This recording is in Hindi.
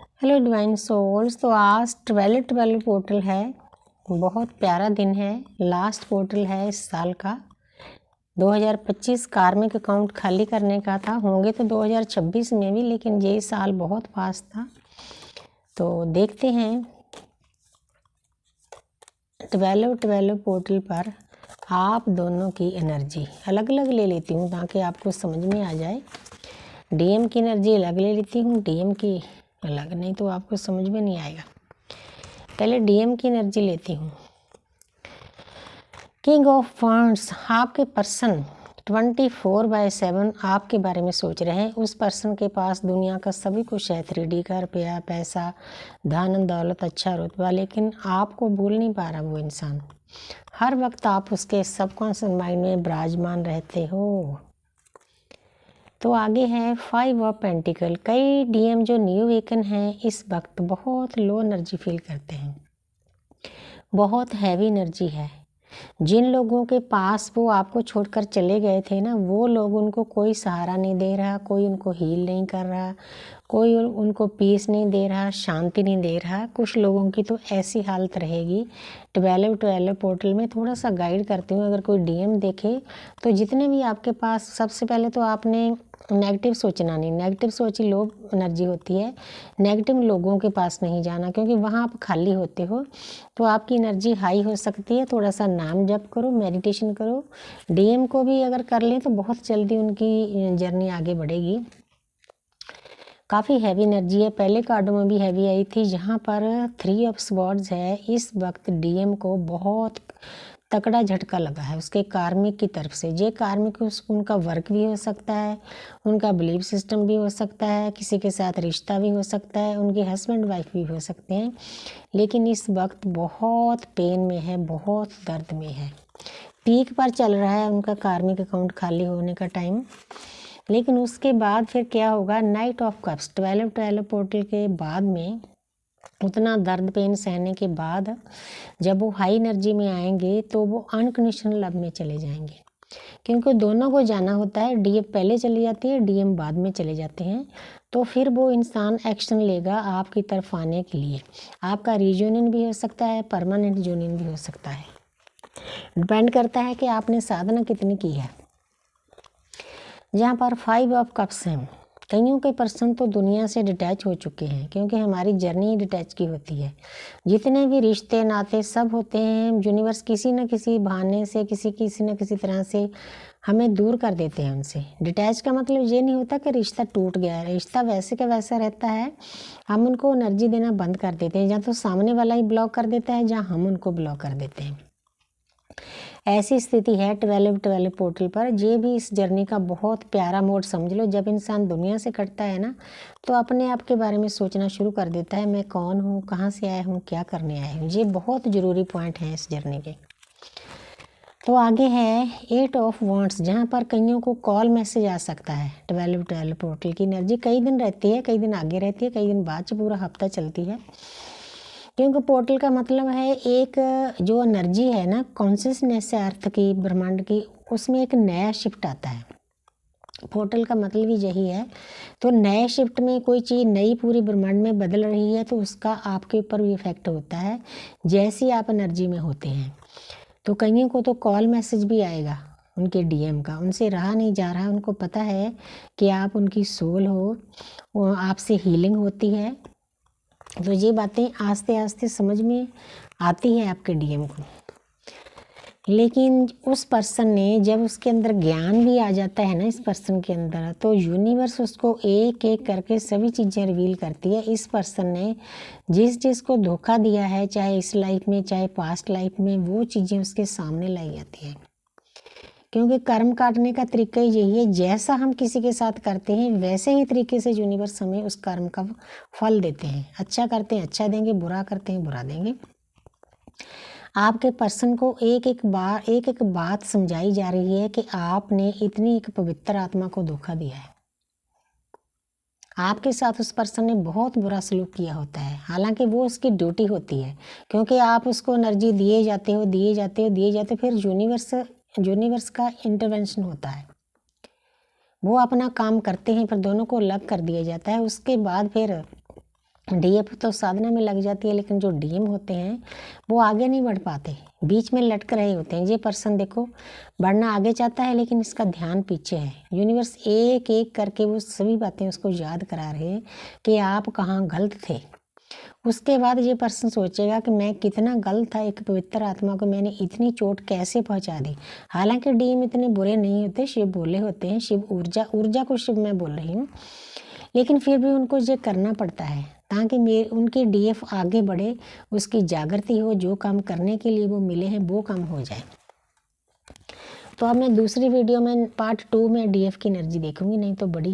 Hello divine souls. तो आज 12/12 पोर्टल है। बहुत प्यारा दिन है, लास्ट पोर्टल है इस साल का। 2025 कार्मिक अकाउंट खाली करने का था, होंगे तो 2026 में भी, लेकिन ये साल बहुत फास्ट था। तो देखते हैं 12/12 पोर्टल पर आप दोनों की एनर्जी अलग अलग ले लेती हूँ ताकि आपको समझ में आ जाए। डीएम की एनर्जी अलग ले लेती हूँ, डीएम की अलग, नहीं तो आपको समझ में नहीं आएगा। पहले डीएम की एनर्जी लेती हूँ। किंग ऑफ वांड्स, आपके पर्सन 24/7 आपके बारे में सोच रहे हैं। उस पर्सन के पास दुनिया का सभी कुछ है, 3D का रुपया, पैसा, धन दौलत, अच्छा रुतबा, लेकिन आपको भूल नहीं पा रहा वो इंसान। हर वक्त आप उसके सबकॉन्शियस माइंड में विराजमान रहते हो। तो आगे है 5 ऑफ पेंटिकल। कई डीएम जो न्यू वेकन हैं इस वक्त बहुत लो एनर्जी फील करते हैं, बहुत हैवी एनर्जी है। जिन लोगों के पास वो आपको छोड़कर चले गए थे ना, वो लोग उनको कोई सहारा नहीं दे रहा, कोई उनको हील नहीं कर रहा, कोई उनको पीस नहीं दे रहा, शांति नहीं दे रहा। कुछ लोगों की तो ऐसी हालत रहेगी। 12/12 पोर्टल में थोड़ा सा गाइड करती हूँ। अगर कोई डीएम देखे तो जितने भी आपके पास, सबसे पहले तो आपने नेगेटिव सोचना नहीं। नेगेटिव सोची लो एनर्जी होती है। नेगेटिव लोगों के पास नहीं जाना, क्योंकि वहाँ आप खाली होते हो तो आपकी एनर्जी हाई हो सकती है। थोड़ा सा नाम जप करो, मेडिटेशन करो। डीएम को भी अगर कर लें तो बहुत जल्दी उनकी जर्नी आगे बढ़ेगी। काफ़ी हैवी एनर्जी है, पहले कार्डों में भी हैवी आई थी। जहाँ पर 3 ऑफ स्वॉर्ड्स है, इस वक्त डीएम को बहुत तगड़ा झटका लगा है उसके कार्मिक की तरफ से। ये कार्मिक उनका वर्क भी हो सकता है, उनका बिलीफ सिस्टम भी हो सकता है, किसी के साथ रिश्ता भी हो सकता है, उनके हस्बैंड वाइफ भी हो सकते हैं। लेकिन इस वक्त बहुत पेन में है, बहुत दर्द में है। पीक पर चल रहा है उनका कार्मिक अकाउंट खाली होने का टाइम। लेकिन उसके बाद फिर क्या होगा, नाइट ऑफ कप्स 12/12 पोर्टल के बाद में उतना दर्द पेन सहने के बाद जब वो हाई एनर्जी में आएंगे तो वो अनकंडीशनल लव में चले जाएंगे, क्योंकि दोनों को जाना होता है। डीएम पहले चली जाती है, डीएम बाद में चले जाते हैं। तो फिर वो इंसान एक्शन लेगा आपकी तरफ आने के लिए। आपका रीयूनियन भी हो सकता है, परमानेंट यूनियन भी हो सकता है। डिपेंड करता है कि आपने साधना कितनी की है। जहाँ पर 5 ऑफ कप्स हैं, कईयों के पर्सन तो दुनिया से डिटैच हो चुके हैं, क्योंकि हमारी जर्नी डिटैच की होती है। जितने भी रिश्ते नाते सब होते हैं, यूनिवर्स किसी न किसी बहाने से, किसी न किसी तरह से हमें दूर कर देते हैं उनसे। डिटैच का मतलब ये नहीं होता कि रिश्ता टूट गया है, रिश्ता वैसे का वैसा रहता है। हम उनको एनर्जी देना बंद कर देते हैं, या तो सामने वाला ही ब्लॉक कर देता है, या हम उनको ब्लॉक कर देते हैं। ऐसी स्थिति है 12/12 पोर्टल पर। ये भी इस जर्नी का बहुत प्यारा मोड समझ लो। जब इंसान दुनिया से कटता है ना, तो अपने आप के बारे में सोचना शुरू कर देता है, मैं कौन हूँ, कहाँ से आया हूँ, क्या करने आया हूँ। ये बहुत ज़रूरी पॉइंट है इस जर्नी के। तो आगे है 8 ऑफ वांड्स, जहाँ पर कईयों को कॉल मैसेज आ सकता है। 12/12 पोर्टल की एनर्जी कई दिन रहती है, कई दिन आगे रहती है, कई दिन बाद से पूरा हफ्ता चलती है। क्योंकि पोर्टल का मतलब है एक जो एनर्जी है ना, कॉन्शियसनेस है अर्थ की, ब्रह्मांड की, उसमें एक नया शिफ्ट आता है। पोर्टल का मतलब ही यही है। तो नए शिफ्ट में कोई चीज़ नई पूरी ब्रह्मांड में बदल रही है, तो उसका आपके ऊपर भी इफेक्ट होता है जैसी आप एनर्जी में होते हैं। तो कईयों को तो कॉल मैसेज भी आएगा उनके डीएम का, उनसे रहा नहीं जा रहा। उनको पता है कि आप उनकी सोल हो, वो आपसे हीलिंग होती है। तो ये बातें आस्ते आस्ते समझ में आती है आपके डीएम को। लेकिन उस पर्सन ने, जब उसके अंदर ज्ञान भी आ जाता है ना इस पर्सन के अंदर, तो यूनिवर्स उसको एक एक करके सभी चीज़ें रिवील करती है। इस पर्सन ने जिसको धोखा दिया है, चाहे इस लाइफ में चाहे पास्ट लाइफ में, वो चीज़ें उसके सामने लाई जाती हैं। क्योंकि कर्म काटने का तरीका ही यही है, जैसा हम किसी के साथ करते हैं वैसे ही तरीके से यूनिवर्स हमें उस कर्म का फल देते हैं। अच्छा करते हैं अच्छा देंगे, बुरा करते हैं बुरा देंगे। आपके पर्सन को एक एक बात समझाई जा रही है कि आपने इतनी एक पवित्र आत्मा को धोखा दिया है। आपके साथ उस पर्सन ने बहुत बुरा सलूक किया होता है, हालांकि वो उसकी ड्यूटी होती है, क्योंकि आप उसको एनर्जी दिए जाते हो। फिर यूनिवर्स का इंटरवेंशन होता है, वो अपना काम करते हैं, फिर दोनों को अलग कर दिया जाता है। उसके बाद फिर डीएफ तो साधना में लग जाती है, लेकिन जो डीएम होते हैं वो आगे नहीं बढ़ पाते, बीच में लटक रहे होते हैं। ये पर्सन देखो बढ़ना आगे चाहता है, लेकिन इसका ध्यान पीछे है। यूनिवर्स एक एक करके वो सभी बातें उसको याद करा रहे हैं कि आप कहाँ गलत थे। उसके बाद ये पर्सन सोचेगा कि मैं कितना गलत था, एक पवित्र आत्मा को मैंने इतनी चोट कैसे पहुंचा दी। हालांकि डीएम इतने बुरे नहीं होते, शिव बोले होते हैं, शिव ऊर्जा को शिव मैं बोल रही हूँ, लेकिन फिर भी उनको ये करना पड़ता है ताकि उनके डीएफ आगे बढ़े, उसकी जागृति हो, जो काम करने के लिए वो मिले हैं वो काम हो जाए। तो अब मैं दूसरी वीडियो में पार्ट 2 में डीएफ की एनर्जी देखूंगी, नहीं तो बड़ी